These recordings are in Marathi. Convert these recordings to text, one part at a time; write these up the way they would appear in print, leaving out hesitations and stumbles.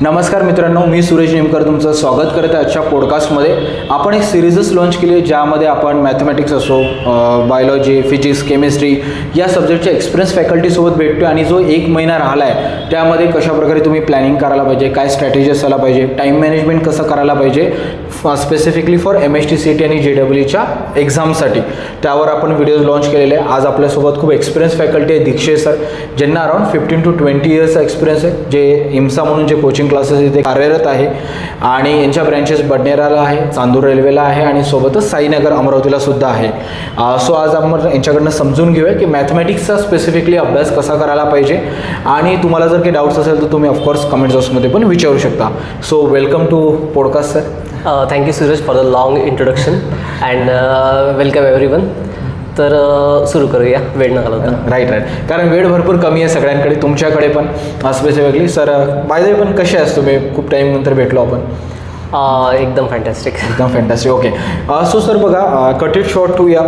नमस्कार मित्रांनो, मी सुरेश नेमकर तुमचं स्वागत करत आहे आजच्या पॉडकास्टमध्ये. आपण एक सिरीजच लॉन्च केली आहे ज्यामध्ये आपण मॅथमॅटिक्स असो, बायोलॉजी, फिजिक्स, केमिस्ट्री या सब्जेक्टच्या एक्सपिरियन्स फॅकल्टीसोबत भेटतो आणि जो एक महिना राहिला आहे त्यामध्ये कशाप्रकारे तुम्ही प्लॅनिंग करायला पाहिजे, काय स्ट्रॅटेजी असायला पाहिजे, टाईम मॅनेजमेंट कसं करायला पाहिजे स्पेसिफिकली फॉर MST CET आणि JEEच्या एक्झामसाठी त्यावर आपण व्हिडिओज लॉन्च केलेले आहे. आज आपल्यासोबत खूप एक्सपिरियन्स फॅकल्टी आहे दीक्षे सर, ज्यांना अराउंड 15 to 20 इयर्सचा एक्सपिरियन्स आहे, जे IMSA म्हणून जे कोचिंग क्लासेस इथे कार्यरत आहे आणि यांच्या ब्रँचेस बडनेराला आहे, चांदूर रेल्वेला आहे आणि सोबतच साईनगर अमरावतीला सुद्धा आहे. सो आज आपण यांच्याकडनं समजून घेऊया की मॅथमॅटिक्सचा स्पेसिफिकली अभ्यास कसा करायला पाहिजे आणि तुम्हाला जर काही डाऊट्स असेल तर तुम्ही ऑफकोर्स कमेंट बॉक्समध्ये पण विचारू शकता. So welcome to podcast sir. Thank you Suresh for the long introduction and welcome everyone. तर सुरू करूया, वेळ न घालवता. राईट, कारण वेळ भरपूर कमी आहे सगळ्यांकडे, तुमच्याकडे पण specifically. Sir by the way पण कसे असतो, तुम्ही खूप टाईम नंतर भेटलो आपण. एकदम फॅन्टॅस्टिक. ओके. सो सर बघा, कट इट शॉर्ट टू या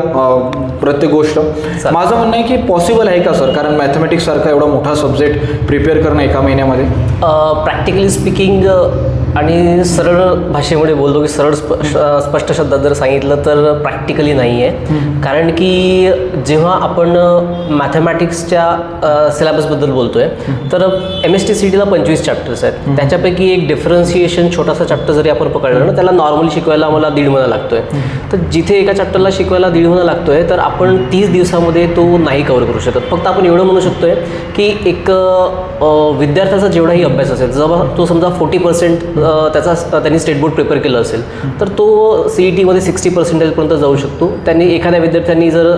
प्रत्येक गोष्ट. माझं म्हणणं आहे की पॉसिबल आहे का सर, कारण मॅथमॅटिक्स सारखा एवढा मोठा सब्जेक्ट प्रिपेअर करणं एका महिन्यामध्ये? प्रॅक्टिकली स्पीकिंग आणि सरळ भाषेमध्ये बोलतो की सरळ स्पष्ट शब्दात जर सांगितलं तर प्रॅक्टिकली नाही आहे. कारण की जेव्हा आपण मॅथमॅटिक्सच्या सिलेबसबद्दल बोलतो आहे तर MST CETला 25 चॅप्टर्स आहेत. त्याच्यापैकी एक डिफरन्सिएशन छोटासा चॅप्टर जरी आपण पकडलं ना, त्याला नॉर्मली शिकवायला आम्हाला 1.5 महिना लागतो आहे. तर जिथे एका चॅप्टरला शिकवायला 1.5 महिना लागतो आहे तर आपण 30 दिवसामध्ये तो नाही कव्हर करू शकत. फक्त आपण एवढं म्हणू शकतो आहे की एक विद्यार्थ्याचा जेवढाही अभ्यास असेल, जेव्हा तो समजा 40% त्यांनी स्टेट बोर्ड प्रिपेअर केलं असेल तर तो CETमध्ये 60% जाऊ शकतो. त्यांनी एखाद्या विद्यार्थ्यांनी जर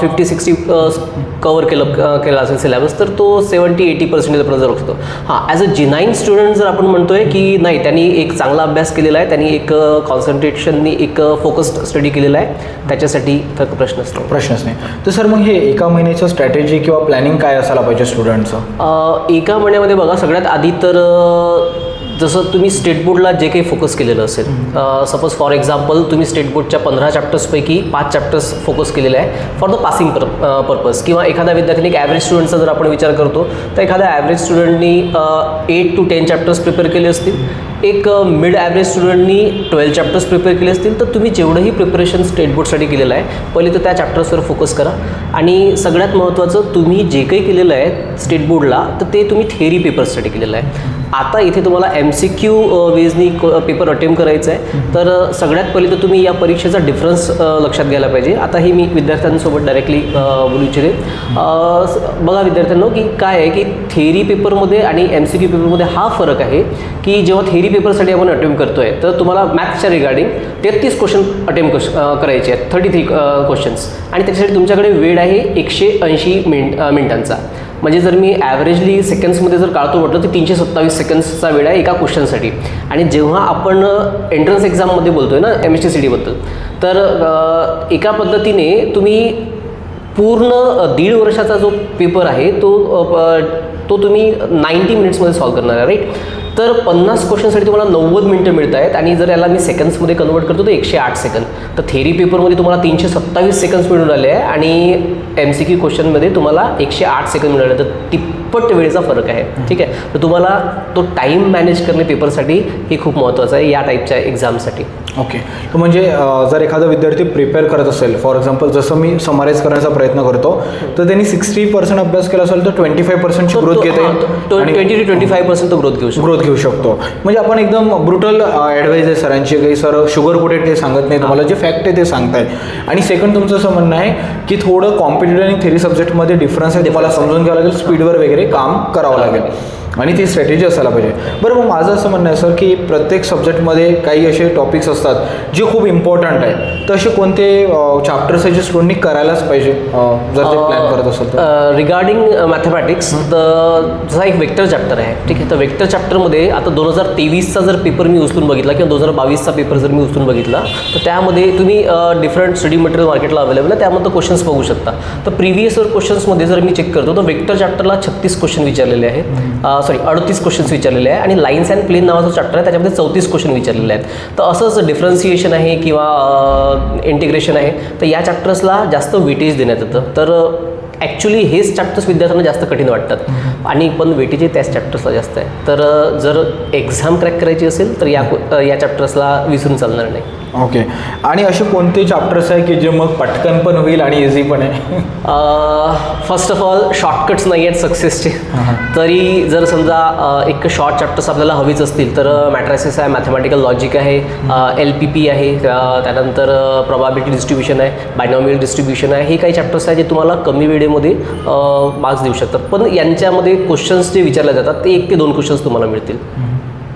50-60 कव्हर केलं असेल सिलेबस तर तो 70-80% जाऊ शकतो. हां, ॲज अ G9 स्टुडंट जर आपण म्हणतोय की नाही, त्यांनी एक चांगला अभ्यास केलेला आहे, त्यांनी एक कॉन्सन्ट्रेशननी एक फोकस्ड स्टडी केलेला आहे, त्याच्यासाठी तर प्रश्नच नाही. तर सर मग हे एका महिन्याचं स्ट्रॅटेजी किंवा प्लॅनिंग काय असायला पाहिजे स्टुडंटचं? एका महिन्यामध्ये बघा, सगळ्यात आधी तर जसं तुम्ही स्टेट बोर्डला जे काही फोकस केलेलं असेल, सपोज फॉर एक्झाम्पल तुम्ही स्टेट बोर्डच्या 15 चॅप्टर्सपैकी 5 चॅप्टर्स फोकस केलेले आहे फॉर द पासिंग पर्पज, किंवा एखाद्या विद्यार्थ्याने एक ॲव्हरेज स्टुडंटचा जर आपण विचार करतो तर एखाद्या ॲव्हरेज स्टुडंटनी 8 to 10 चॅप्टर्स प्रिपेअर केले असतील, एक मिड ॲव्हरेज स्टुडंटनी 12 चॅप्टर्स प्रिपेअर केले असतील. तर तुम्ही जेवढंही प्रिपरेशन स्टेट बोर्डसाठी केलेलं आहे पहिले तर त्या चॅप्टर्सवर फोकस करा. आणि सगळ्यात महत्त्वाचं, तुम्ही जे काही केलेलं आहे स्टेट बोर्डला तर ते तुम्ही थेअरी पेपर्ससाठी केलेलं आहे. आता इथे तुम्हाला MCQ बेसनी पेपर अटेम्प्ट करायचं आहे, तर सगळ्यात पहिले तर तुम्ही या परीक्षेचा डिफरन्स लक्षात घ्यायला पाहिजे. आता ही मी विद्यार्थ्यांसोबत डायरेक्टली बोलू इच्छिते. बघा विद्यार्थ्यांनो, की काय आहे की थेअरी पेपरमध्ये आणि MCQ पेपरमध्ये हा फरक आहे की जेव्हा थेअरी पेपरसाठी आपण अटेम्प्ट करतो आहे तर तुम्हाला मॅथ्सच्या रिगार्डिंग 33 क्वेश्चन अटेम्प्ट करायचे आहेत, 33 क्वेश्चन्स, आणि त्याच्यासाठी तुमच्याकडे वेळ आहे 180 मिनिटांचा. म्हणजे जर मी ॲव्हरेजली सेकंड्समध्ये जर काढतो म्हटलं तर 327 सेकंड्सचा वेळ आहे एका क्वेश्चनसाठी. आणि जेव्हा आपण एंट्रन्स एक्झाममध्ये बोलतो आहे ना MST CETबद्दल, तर एका पद्धतीने तुम्ही पूर्ण 1.5 वर्षाचा जो पेपर आहे तो तुम्ही 90 मिनिट्समध्ये सॉल्व करणार आहे, राईट. तर 50 क्वेश्चनसाठी तुम्हाला 90 मिनिटं मिळत आहेत, आणि जर याला मी सेकंड्समध्ये कन्वर्ट करतो तर 108 सेकंद. तर थेअरी पेपरमध्ये तुम्हाला 327 सेकंड्स मिळून राहिले आहे आणि MCQ क्वेश्चनमध्ये तुम्हाला 108 सेकंद मिळाले. तर तिप्पट वेळेचा फरक आहे, ठीक आहे. तर तुम्हाला तो टाईम मॅनेज करणे पेपरसाठी हे खूप महत्त्वाचं आहे या टाईपच्या एक्झामसाठी. ओके. तर म्हणजे जर एखादा विद्यार्थी प्रिपेअर करत असेल, फॉर एक्झाम्पल जसं मी समराईज करण्याचा प्रयत्न करतो, तर त्यांनी 60% अभ्यास केला असेल तर 25%ची ग्रोथ घेता येईल, 20 to 25% ग्रोथ घेऊ शकतो. म्हणजे आपण एकदम ब्रुटल ॲडवाईज आहे सरांची, काही सर शुगर कोटेड काही सांगत नाही, तुम्हाला जे फॅक्ट आहे ते सांगताय. आणि सेकंड तुमचं असं म्हणणं आहे की थोडं कॉम्पिटेटिव्ह आणि थेअरी सब्जेक्टमध्ये डिफरन्स आहे, तुम्हाला समजून घ्यावं लागेल, स्पीडवर वगैरे काम करावं लागेल आणि ती स्ट्रॅटेजी असायला पाहिजे. बरं, मग माझं असं म्हणणं आहे सर की प्रत्येक सब्जेक्टमध्ये काही असे टॉपिक्स असतात जे खूप इम्पॉर्टंट आहे, तर असे कोणते चॅप्टर्स आहे जे स्टुडंटनी करायलाच पाहिजे जर ते प्लॅन करत असेल तर? रिगार्डिंग मॅथमॅटिक्स, जसा एक वेक्टर चॅप्टर आहे, ठीक आहे. तर वेक्टर चॅप्टरमध्ये आता 2023चा जर पेपर मी उचलून बघितला किंवा 2022चा पेपर जर मी उचलून बघितला तर त्यामध्ये तुम्ही डिफरंट स्टडी मटेरियल मार्केटला अवेलेबल आहे, त्यामध्ये क्वेश्चन्स बघू शकता. तर प्रिव्हियस इयर क्वेश्चन्समध्ये जर मी चेक करतो तर वेक्टर चॅप्टरला 36 क्वेश्चन विचारलेले आहेत, 38 क्वेश्चन्स विचारलेले आहे, आणि लाईन्स अँड प्लेन नावाचा चॅप्टर आहे त्याच्यामध्ये 34 क्वेश्चन विचारलेले आहेत. तर असंच डिफरन्सिएशन आहे किंवा इंटिग्रेशन आहे, तर या चॅप्टर्सला जास्त वेटेज देण्यात येतं. तर ॲक्च्युली हेच चॅप्टर्स विद्यार्थ्यांना जास्त कठीण वाटतात आणि पण वेटेज त्याच चॅप्टर्सला जास्त आहे. तर जर एक्झाम क्रॅक करायची असेल तर या चॅप्टर्सला विसरून चालणार नाही. ओके. आणि असे कोणते चॅप्टर्स आहे की जे मग पटकन पण होईल आणि इझी पण आहे? फर्स्ट ऑफ ऑल शॉर्टकट्स नाही आहेत सक्सेसचे. तरी जर समजा एक शॉर्ट चॅप्टर्स आपल्याला हवीच असतील तर मॅट्रायसिस आहे, मॅथमॅटिकल लॉजिक आहे, LPP आहे, त्यानंतर प्रोबॅबिलिटी डिस्ट्रीब्युशन आहे, बायनॉमियल डिस्ट्रीब्युशन आहे. हे काही चॅप्टर्स आहे जे तुम्हाला कमी वेळेमध्ये मार्क्स देऊ शकतात. पण यांच्यामध्ये क्वेश्चन्स जे विचारले जातात ते 1 ते 2 क्वेश्चन्स तुम्हाला मिळतील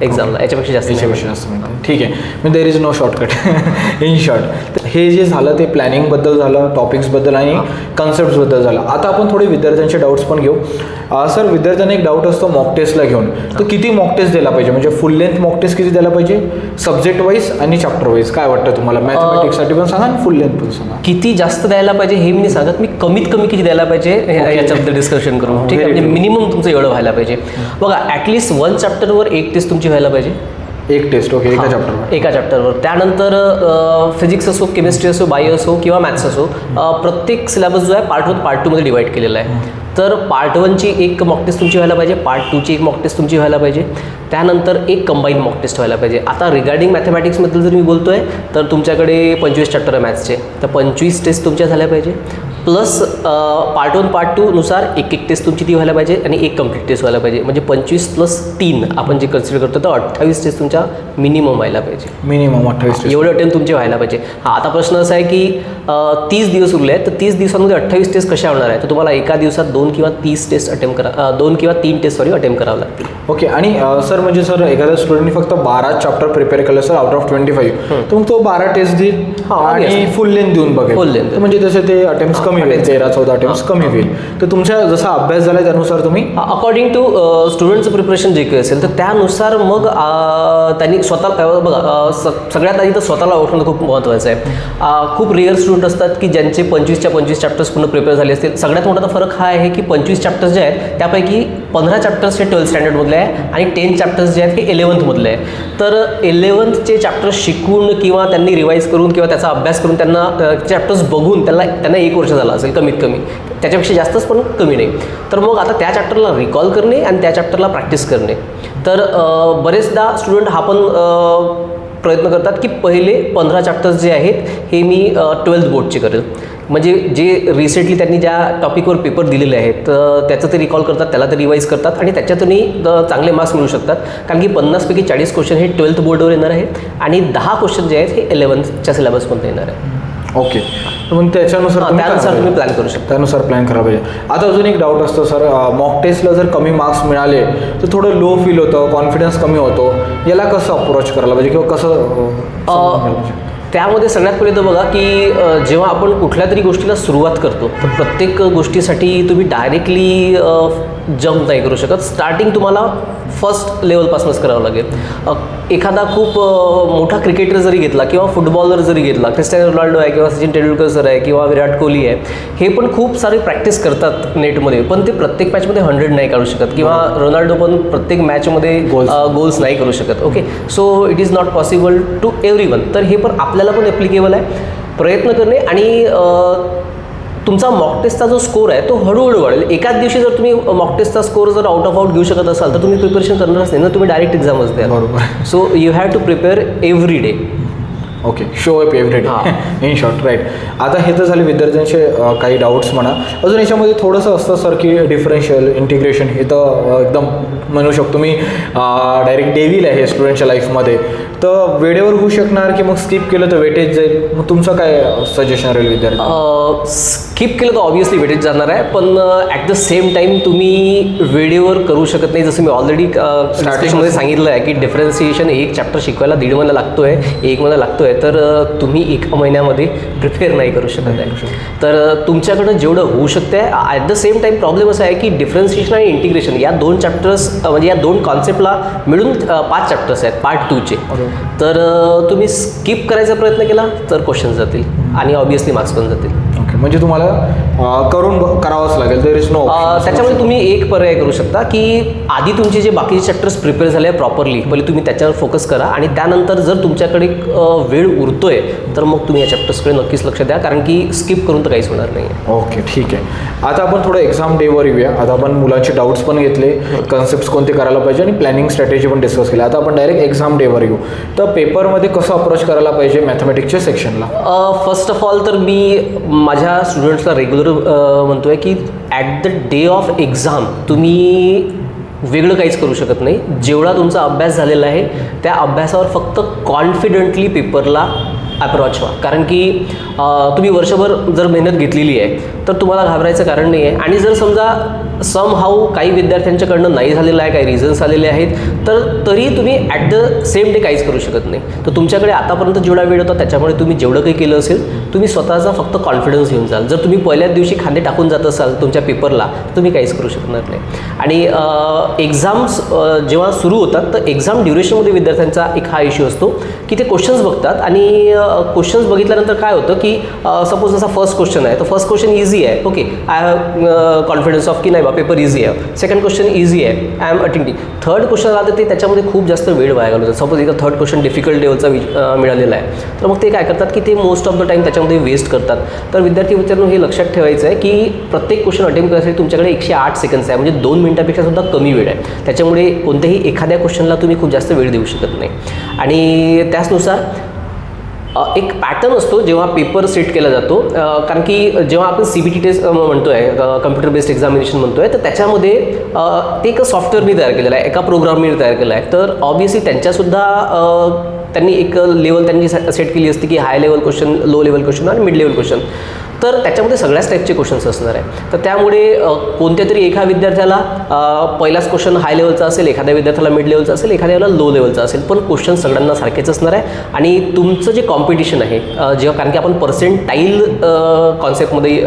एक्झामला, याच्यापेक्षा जास्त नाही. ठीक आहे. मग there is no shortcut in short. हे जे झालं ते प्लॅनिंगबद्दल झालं, टॉपिक्सबद्दल आणि कन्सेप्ट्सबद्दल झालं. आता आपण थोडे विद्यार्थ्यांचे डाऊट्स पण घेऊ. सर, विद्यार्थ्यांना एक डाऊट असतो मॉक टेस्टला घेऊन, तर किती मॉक टेस्ट द्यायला पाहिजे? म्हणजे फुल लेंथ मॉक टेस्ट किती द्यायला पाहिजे, सब्जेक्ट वाईज आणि चॅप्टर वाईज? काय वाटतं तुम्हाला? मॅथमॅटिक्ससाठी पण सांगा आणि फुल लेंथ पण सांगा. किती जास्त द्यायला पाहिजे हे मी नाही सांगत, मी कमीत कमी किती द्यायला पाहिजे याच्याबद्दल डिस्कशन करू. ठीक आहे, म्हणजे मिनिमम तुमचं एवढं व्हायला पाहिजे. बघा, ॲटलिस्ट 1 चॅप्टरवर 1 टेस्ट तुमची व्हायला पाहिजे. एक टेस्ट. ओके. एका चॅप्टरवर. त्यानंतर फिजिक्स असो, केमिस्ट्री असो, बायो असो किंवा मॅथ्स असो, प्रत्येक सिलेबस जो आहे पार्ट 1 पार्ट 2 मध्ये डिवाईड केलेला आहे. तर पार्ट 1ची एक मॉक टेस्ट तुमची व्हायला पाहिजे, पार्ट 2ची एक मॉक टेस्ट तुमची व्हायला पाहिजे, त्यानंतर एक कंबाईन मॉक टेस्ट व्हायला पाहिजे. आता रिगार्डिंग मॅथमॅटिक्सबद्दल जर मी बोलतो आहे तर तुमच्याकडे 25 चॅप्टर आहे मॅथ्सचे, तर 25 टेस्ट तुमच्या झाल्या पाहिजे. प्लस पार्ट 1 पार्ट 2 नुसार एक टेस्ट तुमची ती व्हायला पाहिजे आणि एक कम्प्लीट टेस्ट व्हायला पाहिजे. म्हणजे 25 + 3 आपण जे कन्सिडर करतो तर 28 टेस्ट तुमच्या मिनिमम व्हायला पाहिजे. मिनिमम 28 एवढे अटेम्प्ट तुमचे व्हायला पाहिजे. आता प्रश्न असा आहे की 30 दिवस उरले आहेत, तर 30 दिवसांमध्ये 28 टेस्ट कशा होणार आहे? तर तुम्हाला एका दिवसात 2 किंवा 30 टेस्ट अटेम्प्ट 2 किंवा 3 टेस्ट अटेम्प्ट करावं लागतील. ओके. आणि सर, म्हणजे सर एखाद्या स्टुडंटने फक्त 12 चॅप्टर प्रिपेअर केलं सर आउट ऑफ 25, तर मग तो 12 टेस्ट देईल आणि फुल लेंथ देऊन बघेल. फुल लेंथ म्हणजे तसे ते अटेम्प्ट कमी होईल, 13-14 अटेम्प्ट कमी होईल. तर तुमच्या जसा अभ्यास झाला त्यानुसार तुम्ही अकॉर्डिंग टू स्टुडंटचं प्रिपरेशन जे काही असेल तर त्यानुसार मग त्यांनी स्वतः बघा, सगळ्यात आधी तर स्वतःला ओळखणं खूप महत्त्वाचं आहे. खूप रेअर स्टुडंट असतात की ज्यांचे 25च्या 25 चॅप्टर्स पूर्ण प्रिपेअर झाले असतील. सगळ्यात मोठा फरक हा आहे की 25 चॅप्टर्स जे आहेत त्यापैकी 15 चॅप्टर्स हे 12th स्टँडर्डमधले आहे आणि 10 चॅप्टर्स जे आहेत हे 11th मधले आहे. तर 11thचे चॅप्टर्स शिकून किंवा त्यांनी रिवाईज करून किंवा त्याचा अभ्यास करून त्यांना चॅप्टर्स बघून त्यांना 1 वर्ष झालं असेल कमीत कमी, त्याच्यापेक्षा जास्तच पण कमी नाही. तर मग आता त्या चॅप्टरला रिकॉल करणे आणि त्या चॅप्टरला प्रॅक्टिस करणे. तर बरेचदा स्टुडंट हा पण प्रयत्न करतात की पहिले 15 चॅप्टर्स जे आहेत हे मी 12th बोर्डचे करेल. म्हणजे जे रिसेंटली त्यांनी ज्या टॉपिकवर पेपर दिलेले आहेत त्याचं ते रिकॉल करतात, त्याला ते रिवाईज करतात आणि त्याच्यातूनही चांगले मार्क्स मिळू शकतात. कारण की 50 पैकी 40 क्वेश्चन हे 12th बोर्डवर येणार आहेत आणि 10 क्वेश्चन जे आहेत हे 11thच्या सिलेबसमध्ये येणार आहे. ओके. मग त्यानुसार तुम्ही प्लॅन करू शकता. त्यानुसार प्लॅन करायला पाहिजे. आता अजून एक डाऊट असतो सर, मॉक टेस्टला जर कमी मार्क्स मिळाले तर थोडं लो फील होतं, कॉन्फिडन्स कमी होतो. याला कसं अप्रोच करायला पाहिजे किंवा कसं? त्यामध्ये सगळ्यात पहिले तर बघा की जेव्हा आपण कुठल्या तरी गोष्टीला सुरुवात करतो तर प्रत्येक गोष्टीसाठी तुम्ही डायरेक्टली जम्प नाही करू शकत. स्टार्टिंग तुम्हाला फर्स्ट लेवलपासूनच करावं लागेल. एखादा खूप मोठा क्रिकेटर जरी घेतला किंवा फुटबॉलर जरी घेतला, क्रिस्टियानो रोनाल्डो आहे किंवा सचिन तेंडुलकर सर आहे किंवा विराट कोहली आहे, हे पण खूप सारी प्रॅक्टिस करतात नेटमध्ये, पण ते प्रत्येक मॅचमध्ये 100 नाही काढू शकत किंवा रोनाल्डो पण प्रत्येक मॅचमध्ये गोल्स नाही करू शकत. Okay, so it is not possible to everyone. तर हे पण आपल्याला पण ॲप्लिकेबल आहे. प्रयत्न करणे आणि तुमचा मॉक टेस्टचा जो स्कोर आहे तो हळूहळू वाढेल. एकाच दिवशी जर तुम्ही मॉक टेस्टचा स्कोर जर आउट ऑफ आउट घेऊ शकत असाल तर तुम्ही प्रिपरेशन करणारच नाही ना, तुम्ही डायरेक्ट एक्झामच द्या. बरोबर. So you have to prepare every day. Okay, show up every day in short. Right. आता हे तर झाले विद्यार्थ्यांचे काही डाऊट्स म्हणा. अजून याच्यामध्ये थोडंसं असतं सर की डिफरन्शियल इंटिग्रेशन हे तर एकदम म्हणू शकतो मी डायरेक्ट डेव्हिल आहे स्टुडंटच्या लाईफमध्ये. तर वेळेवर होऊ शकणार की मग स्किप केलं तर वेटेज जाईल? मग तुमचं काय सजेशन राहील विद्यार्थी? स्किप केलं तर ऑब्व्हियसली वेटेज जाणार आहे, पण ॲट द सेम टाईम तुम्ही वेळेवर करू शकत नाही. जसं मी ऑलरेडी स्टार्टिंगमध्ये सांगितलं आहे की डिफरन्सिएशन एक चॅप्टर शिकवायला 1.5 महिना लागतो आहे, 1 महिना लागतो आहे. तर तुम्ही 1 महिन्यामध्ये प्रिपेअर नाही करू शकत आहे. तर तुमच्याकडं जेवढं होऊ शकतं आहे. At the same time problem असा आहे की डिफरन्सिएशन आणि इंटिग्रेशन या 2 चॅप्टर्स म्हणजे या 2 कॉन्सेप्टला मिळून 5 चॅप्टर्स आहेत पार्ट 2चे. तर तुम्ही स्किप करायचा प्रयत्न केला तर क्वेश्चन जातील आणि ऑब्व्हियसली मार्क्स पण जातील. ओके. ओके, म्हणजे तुम्हाला करावंच लागेल, देर इज नो. त्याच्यामध्ये तुम्ही एक पर्याय करू शकता की आधी तुमचे जे बाकीचे चॅप्टर्स प्रिपेअर झाले आहे प्रॉपरली, पहिले तुम्ही त्याच्यावर फोकस करा आणि त्यानंतर जर तुमच्याकडे वेळ उरतोय तर मग तुम्ही या चॅप्टर्सकडे नक्कीच लक्ष द्या, कारण की स्किप करून तर काहीच होणार नाही आहे. ओके, ठीक आहे. आता आपण थोडं एक्झाम डेवर येऊया. आता आपण मुलांचे डाऊट्स पण घेतले, कन्सेप्ट्स कोणते करायला पाहिजे आणि प्लॅनिंग स्ट्रॅटेजी पण डिस्कस केली. आता आपण डायरेक्ट एक्झाम डेवर येऊ. तर पेपरमध्ये कसं अप्रोच करायला पाहिजे मॅथमॅटिक्सच्या सेक्शनला? फर्स्ट ऑफ ऑल तर मी माझ्या स्टुडंट्सला रेग्युलर म्हणतो आहे की at the day of exam तुम्ही वेगळं काहीच करू शकत नाही. जेवढा तुमचा अभ्यास झालेला आहे त्या अभ्यासावर फक्त कॉन्फिडंटली पेपरला अप्रोच व्हा, कारण की तुम्ही वर्षभर जर मेहनत घेतलेली आहे तर तुम्हाला घाबरायचं कारण नाही आहे. आणि जर समजा समहाऊ काही विद्यार्थ्यांच्याकडनं नाही झालेलं आहे, काही रिझन्स आलेले आहेत, तर तरी तुम्ही ॲट द सेम डे काहीच करू शकत नाही. तर तुमच्याकडे आतापर्यंत जेवढा वेळ होता त्याच्यामुळे तुम्ही जेवढं काही केलं असेल तुम्ही स्वतःचा फक्त कॉन्फिडन्स घेऊन जाल. जर तुम्ही पहिल्याच दिवशी खांदे टाकून जात असाल तुमच्या पेपरला तर तुम्ही काहीच करू शकणार नाही. आणि एक्झाम्स जेव्हा सुरू होतात तर एक्झाम ड्युरेशनमध्ये विद्यार्थ्यांचा एक हा इश्यू असतो की ते क्वेश्चन्स बघतात आणि क्वेश्चन्स बघितल्यानंतर काय होतं की सपोज जसा फर्स्ट क्वेश्चन आहे तर फर्स्ट क्वेश्चन इझी आहे, okay, I have confidence of की नाही बा पेपर इझी आहे. सेकंड क्वेश्चन इझी आहे, I am attending. Third question आलं तर ते त्याच्यामध्ये खूप जास्त वेळ वाया घालवतात. सपोज इथं थर्ड क्वेश्चन डिफिकल्ट लेवलचा मिळालेला आहे तर मग ते काय करतात की ते मोस्ट ऑफ द टाईम त्याच्यामध्ये वेस्ट करतात. तर विद्यार्थी मित्रांनो हे लक्षात ठेवायचं आहे की प्रत्येक क्वेश्चन अटेम्प्ट करण्यासाठी तुमच्याकडे 108 सेकंड्स आहे, म्हणजे 2 मिनिटापेक्षा सुद्धा कमी वेळ आहे. त्याच्यामुळे कोणत्याही एखाद्या क्वेश्चनला तुम्ही खूप जास्त वेळ देऊ शकत नाही. आणि त्याचनुसार एक पॅटर्न असतो जेव्हा पेपर सेट केला जातो, कारण की जेव्हा आपण CBT टेस्ट म्हणतो आहे, कम्प्युटर बेस्ड एक्झामिनेशन म्हणतो आहे, तर त्याच्यामध्ये ते एक सॉफ्टवेअरनी तयार केलेलं आहे, एका प्रोग्रामनी तयार केलं आहे. तर ऑब्व्हियसली त्यांनी एक लेवल त्यांनी सेट केली असते की high level question, low level question आणि मिड लेवल क्वेश्चन. तर त्याच्यामध्ये सगळ्याच टाईपचे क्वेश्चन्स असणार आहे. तर त्यामुळे कोणत्या तरी एका विद्यार्थ्याला पहिलाच क्वेश्चन हाय लेवलचा असेल, एखाद्या विद्यार्थ्याला मिड लेवलचा असेल, एखाद्याला लो लेवलचा असेल, पण क्वेश्चन सगळ्यांना सारखेच असणार आहे. आणि तुमचं जे कॉम्पिटिशन आहे जेव्हा, कारण की आपण पर्सेंटाईल कॉन्सेप्टमध्ये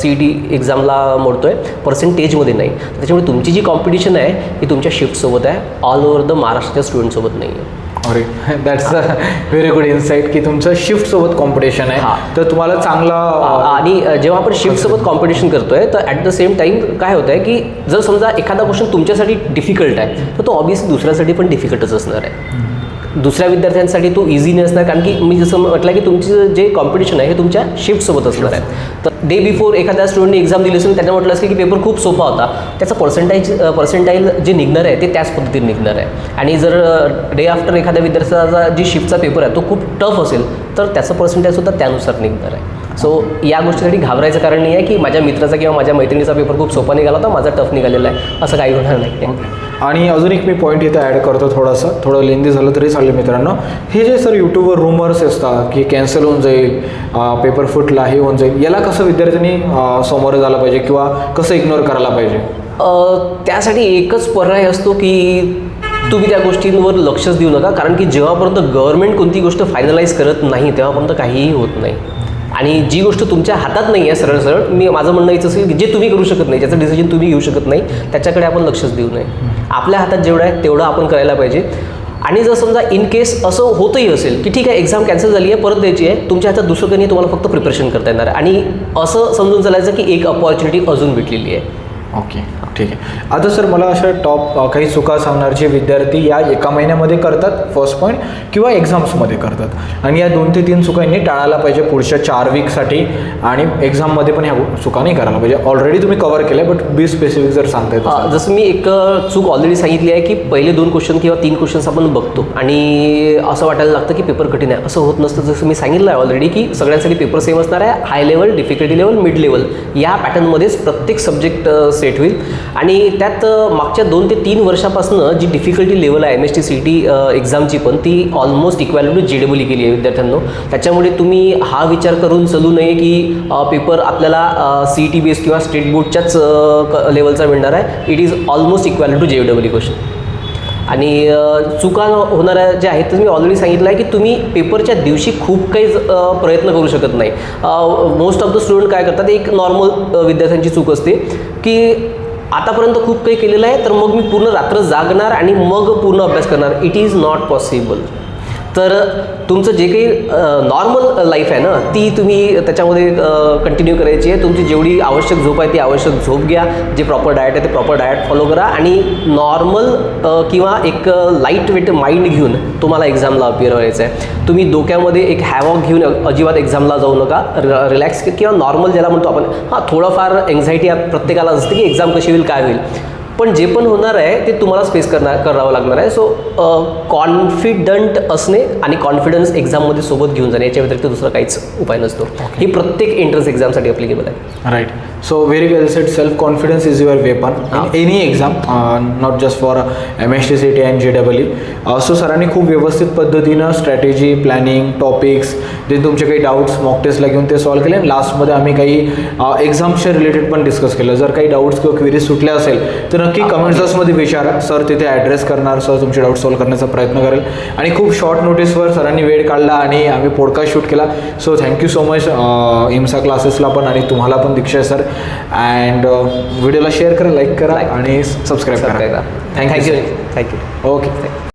CET एक्झामला मोडतो आहे, पर्सेंटेजमध्ये नाही. त्याच्यामुळे तुमची जी कॉम्पिटिशन आहे ही तुमच्या शिफ्टसोबत आहे, ऑल ओव्हर द महाराष्ट्राच्या स्टुडंटसोबत नाही आहे. अरे that's a very good insight की तुमचं शिफ्टसोबत कॉम्पिटिशन आहे, तर तुम्हाला चांगला. आणि जेव्हा आपण शिफ्टसोबत कॉम्पिटिशन करतोय तर ॲट द सेम टाईम काय होतं आहे की जर समजा एखादा क्वेश्चन तुमच्यासाठी डिफिकल्ट आहे तर तो ऑब्व्हियसली दुसऱ्यासाठी पण डिफिकल्टच असणार आहे. दुसऱ्या विद्यार्थ्यांसाठी तो इझी नसणार, कारण की मी जसं म्हटलं की तुमचं जे कॉम्पिटिशन आहे हे तुमच्या शिफ्टसोबत असणार आहे. तर डे बिफोर एखाद्या स्टुडंटने एक्झाम दिली असेल, त्यांना म्हटलं असेल की पेपर खूप सोपा होता, त्याचा पर्सेंटाईल जे निघणार आहे ते त्याच पद्धतीने निघणार आहे. आणि जर डे आफ्टर एखाद्या विद्यार्थ्याचा जी शिफ्टचा पेपर आहे तो खूप टफ असेल तर त्याचं पर्सेंटाईलसुद्धा त्यानुसार निघणार आहे. सो या गोष्टीसाठी घाबरायचं कारण नाही आहे की माझ्या मित्राचा किंवा माझ्या मैत्रिणीचा पेपर खूप सोपा निघाला होता, माझा टफ निघालेला आहे, असं काही होणार नाही. आणि अजून एक मी पॉईंट इथं ॲड करतो, थोडं लेंदी झालं तरी चालेल मित्रांनो. हे जे सर यूट्यूबवर रूमर्स असतात की कॅन्सल होऊन जाईल, पेपर फुटला, हे होऊन जाईल, याला कसं विद्यार्थ्यांनी सामोरं झालं पाहिजे किंवा कसं इग्नोर करायला पाहिजे? त्यासाठी एकच पर्याय असतो की तुम्ही त्या गोष्टींवर लक्षच देऊ नका, कारण की जेव्हापर्यंत गव्हर्नमेंट कोणती गोष्ट फायनलाईज करत नाही तेव्हापर्यंत काहीही होत नाही. आणि जी गोष्ट तुमच्या हातात नाही आहे सरळ माझं म्हणणं हेच असेल की जे तुम्ही करू शकत नाही, ज्याचं डिसिजन तुम्ही घेऊ शकत नाही, त्याच्याकडे आपण लक्षच देऊ नये. आपल्या हातात जेवढं आहे तेवढं आपण करायला पाहिजे. आणि जर समजा इन केस असं होतही असेल की ठीक आहे एक्झाम कॅन्सल झाली आहे, परत द्यायची आहे, तुमच्या हातात दुसरं काही नाही, तुम्हाला फक्त प्रिपरेशन करता येणार आहे. आणि असं समजून चालायचं की एक अपॉर्च्युनिटी अजून भेटलेली आहे. ओके, ठीक आहे. आता सर मला अशा टॉप काही चुका सांगणार जे विद्यार्थी या एका महिन्यामध्ये करतात, फर्स्ट पॉईंट, किंवा एक्झाम्समध्ये करतात, आणि या 2 ते 3 चुकांनी टाळायला पाहिजे पुढच्या 4 वीकसाठी, आणि एक्झाममध्ये पण ह्या चुका नाही करायला पाहिजे. ऑलरेडी तुम्ही कव्हर केलं आहे, बट बी स्पेसिफिक जर सांगता येतं. जसं मी एक चूक ऑलरेडी सांगितली आहे की पहिले 2 क्वेश्चन किंवा 3 क्वेश्चन्स आपण बघतो आणि असं वाटायला लागतं की पेपर कठीण आहे. असं होत नसतं. जसं मी सांगितलं आहे ऑलरेडी की सगळ्यांसाठी पेपर सेम असणार आहे, high level, difficulty level, mid level, या पॅटर्नमध्येच प्रत्येक सब्जेक्ट सेट होईल. आणि त्यात मागच्या 2 ते 3 वर्षापासून जी डिफिकल्टी लेवल आहे MST CET एक्झामची पण ती ऑलमोस्ट इक्वॅल टू JEE केली आहे विद्यार्थ्यांनो. त्याच्यामुळे तुम्ही हा विचार करून चालू नये की पेपर आपल्याला CET बेस किंवा स्टेट बोर्डच्याच लेवलचा मिळणार आहे. It is almost equal to JEE question. आणि चुका होणाऱ्या ज्या आहेत तर मी ऑलरेडी सांगितलं आहे की तुम्ही पेपरच्या दिवशी खूप काही प्रयत्न करू शकत नाही. मोस्ट ऑफ द स्टुडंट काय करतात, एक नॉर्मल विद्यार्थ्यांची चूक असते की आतापर्यंत खूप काही केलेलं आहे तर मग मी पूर्ण रात्र जागणार आणि मग पूर्ण अभ्यास करणार. It is not possible. तर तुमचं जे काही नॉर्मल लाईफ आहे ना ती तुम्ही त्याच्यामध्ये कंटिन्यू करायची आहे. तुमची जेवढी आवश्यक झोप आहे ती आवश्यक झोप घ्या. जे प्रॉपर डाएट आहे ते प्रॉपर डाएट फॉलो करा आणि नॉर्मल किंवा एक लाईट वेट माइंड घेऊन तुम्हाला एक्झामला अपिअर व्हायचं आहे. तुम्ही डोक्यामध्ये एक हॅवॉक घेऊन अजिबात एक्झामला जाऊ नका. रिलॅक्स किंवा नॉर्मल ज्याला म्हणतो आपण थोडंफार एन्झायटी प्रत्येकाला असते की एक्झाम कशी होईल काय होईल, पण जे पण होणार आहे ते तुम्हाला फेस करावं लागणार आहे. सो कॉन्फिडंट असणे आणि कॉन्फिडन्स एक्झाममध्ये सोबत घेऊन जाणे याच्या व्यतिरिक्त दुसरा काहीच उपाय नसतो. ही प्रत्येक एंट्रन्स एक्झामसाठी अप्लिकेबल आहे. Right. So very well said. Self confidence is your weapon in any exam, not just for MSTCT and JEE. So सरांनी खूप व्यवस्थित पद्धतीनं स्ट्रॅटेजी, प्लॅनिंग, टॉपिक्स, जे तुमचे काही डाऊट्स मॉक टेस्टला घेऊन ते सॉल्व्ह केले. लास्टमध्ये आम्ही काही एक्झामच्या रिलेटेड पण डिस्कस केलं. जर काही डाऊट्स किंवा क्वेरीज सुटल्या असेल तर नक्की कमेंट बॉक्समध्ये विचारा. सर तिथे ॲड्रेस करणार, सर तुमचे डाऊट सॉल्व्ह करण्याचा प्रयत्न करेल. आणि खूप शॉर्ट नोटीसवर सरांनी वेळ काढला आणि आम्ही पॉडकास्ट शूट केला. So thank you so much IMSA क्लासेसला पण आणि तुम्हाला पण दीक्षा सर. अँड व्हिडिओला शेअर करा, लाईक करा आणि सबस्क्राईब करा. थँक्यू. ओके.